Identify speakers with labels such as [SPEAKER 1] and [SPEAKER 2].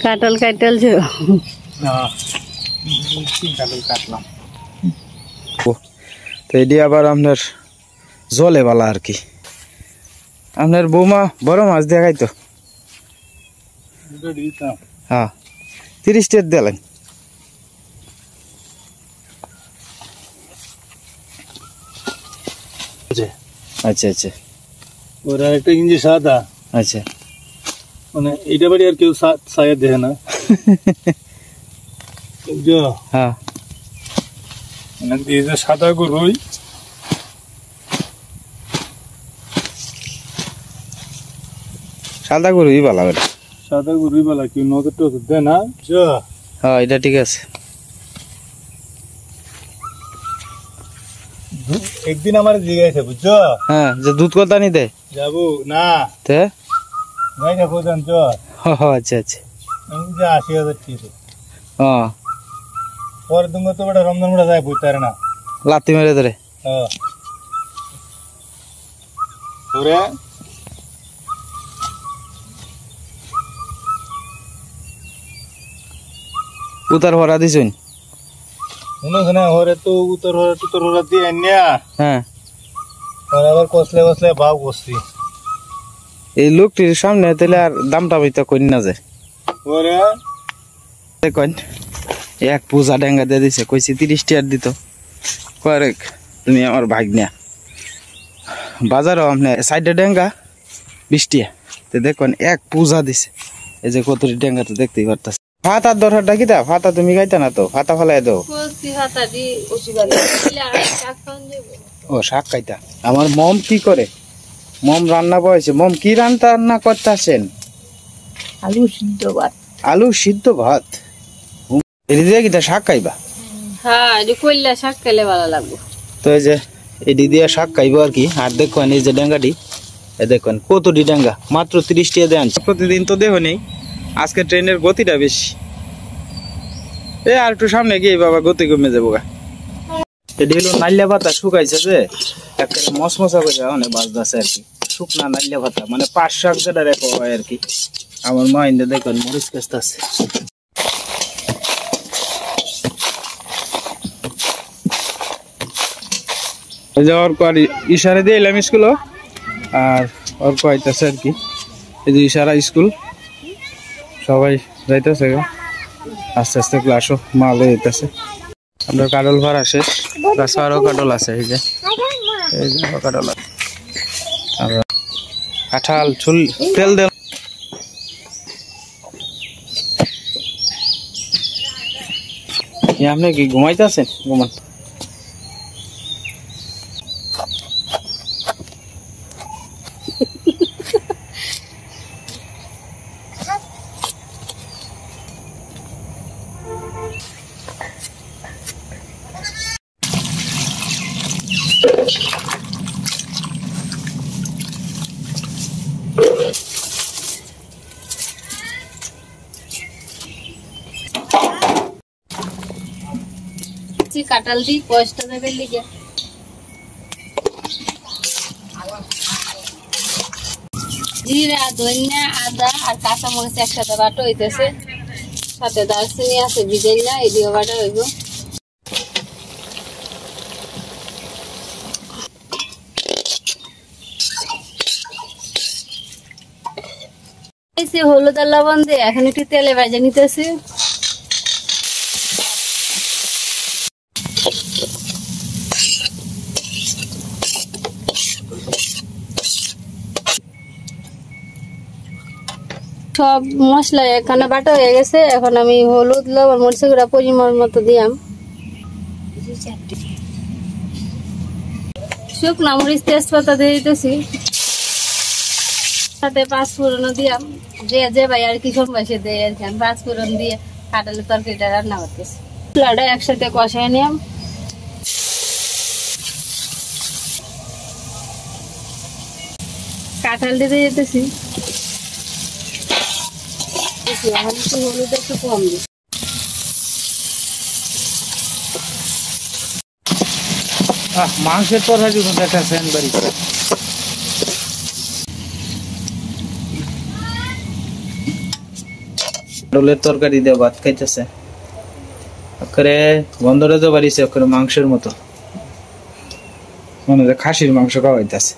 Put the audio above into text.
[SPEAKER 1] কাটল কাটলছো
[SPEAKER 2] না কাটল কাটলাম তো এটি আবার আপনার জলে বালা আর কি আপনার বৌমা বড় মাছ দেখাই তো হ্যাঁ 30 টাকা দিলেন আচ্ছা আচ্ছা
[SPEAKER 3] ওরা একটা ইঞ্জি সাদা
[SPEAKER 2] আচ্ছা
[SPEAKER 3] মানে এটা বাড়ি আর কেউ সায়া দেয় না
[SPEAKER 2] হ্যাঁ
[SPEAKER 3] মানে এই যে সাদা গরুই
[SPEAKER 2] সাদা গরুই ভালো বেটা
[SPEAKER 3] সাদা গরুই বলা কেউ নজর টজর দেয় না
[SPEAKER 2] হ্যাঁ এটা ঠিক আছে
[SPEAKER 3] একদিন আমার জিজ্ঞাসা বুঝছো
[SPEAKER 2] হ্যাঁ যে দুধ কথা নি দে
[SPEAKER 3] যাবো না
[SPEAKER 2] তে
[SPEAKER 3] নাই দেখো জানছো
[SPEAKER 2] আচ্ছা আচ্ছা
[SPEAKER 3] আমি যে 80,000 ঠিক
[SPEAKER 2] হ্যাঁ
[SPEAKER 3] পরে তুমি তো বড় রমজান বড় যায় বুঝতে না
[SPEAKER 2] লাতি মেরে ধরে
[SPEAKER 3] হ্যাঁ ওরে
[SPEAKER 2] উতার ভরা দিছুন
[SPEAKER 3] শুনে ওরে তো উত্তর ওরা দিয়ে আনিয়া
[SPEAKER 2] হ্যাঁ
[SPEAKER 3] আর আবার কসলে কসলে ভাব করছি
[SPEAKER 2] এই লোকটির সামনে তাহলে আর দামটা বইতে কই না যায়
[SPEAKER 3] ওরে
[SPEAKER 2] দেখুন এক পূজা ডেঙ্গা দিয়ে দিছে কইছি 30 টাকা দিত করেক তুমি আমার ভাগ্না বাজারও আপনি সাইডে ডেঙ্গা 20 টাকা তো দেখুন এক পূজা দিছে এই যে কতটি ডেঙ্গা তো দেখতেই পারতাছ ফাতার দরকারটা কি তা ফাতা তুমি খাইতা না তো ফাতা ফলাই দাও ও শাক খাইতা আমার মম কি করে মম রান্না বয়সে মম কি রান্না করতেছেন আলু সিদ্ধ ভাত এটি দিয়ে কি শাক খাইবা
[SPEAKER 1] হ্যাঁ এটি কইলা শাক খেলে ভালো লাগবে
[SPEAKER 2] তো এই যে এটি দিয়ে শাক খাইবো আর কি আর দেখুন এই যে ডেঙ্গাটি দেখুন কতটি ডেঙ্গা মাত্র 30 টাকা দেন প্রতিদিন তো দেহ নেই আজকে ট্রেনের গতিটা বেশি আর একটু সামনে গিয়ে বাবা গতি কমে যাবো গা এটি হলো নাইলা পাতা শুকাইছে যে একটা মশমশা করে অনেক বাজদাছে আর কি শুকনা নাইলা পাতা মানে 5 শাক যেটা রেখো হয় আর কি আমার মা ইন্দে দেখুন মরিচ কাস্তে আছে ওর ইশারা দিয়ে এলাম স্কুল আর ওর কইতাছে আর কি এই যে ইশারা স্কুল সবাই যাইতেছে আস্তে আস্তে ক্লাসও মাল হইতেছে আপনার কাডল ভাড়া শেষ গাছ আরও কাডল আছে এই যে কাডল কাঁঠাল চুল তেল দেল আপনি কি ঘুমাইতেছেন ঘুমান
[SPEAKER 1] কাটাল দি কষ্ট দেবে লিগে জিরা ধনিয়া আদা আর কাঁচা মরিচ একসাথে বাটা হইতেছে সাথে দারচিনি আছে ভিজাইলা এদিকে বাটা হইব হলুদ আর লবণ দিয়ে এখন একটু তেলে ভেজে নিতেছি সব মশলা এখানে বাটা হয়ে গেছে এখন আমি হলুদ লবণ মরিচ গুঁড়া পরিমাণ মতো দিলাম শুকনা মরিচ তেজপাতা দিয়ে দিতেছি সাথে 5 ফোড়ন দিলাম যে ভাই আর কি সম্বাসে দেয় আর কি 5 ফোড়ন দিয়ে কাঁঠালের তরকারিটা রান্না করতেছি মশলাটা একসাথে কষায় নিলাম কাঁঠাল দিতে যেতেছি হলুদ একটু কম দিই
[SPEAKER 2] মাংসের তরকারি দেখাচ্ছেন বাড়ি ডোলের তরকারি দিয়ে ভাত খাইতেছে করে গন্ধটা তো বাড়িছে করে মাংসের মতো মনে হয় খাসির মাংস খাওয়াইতেছে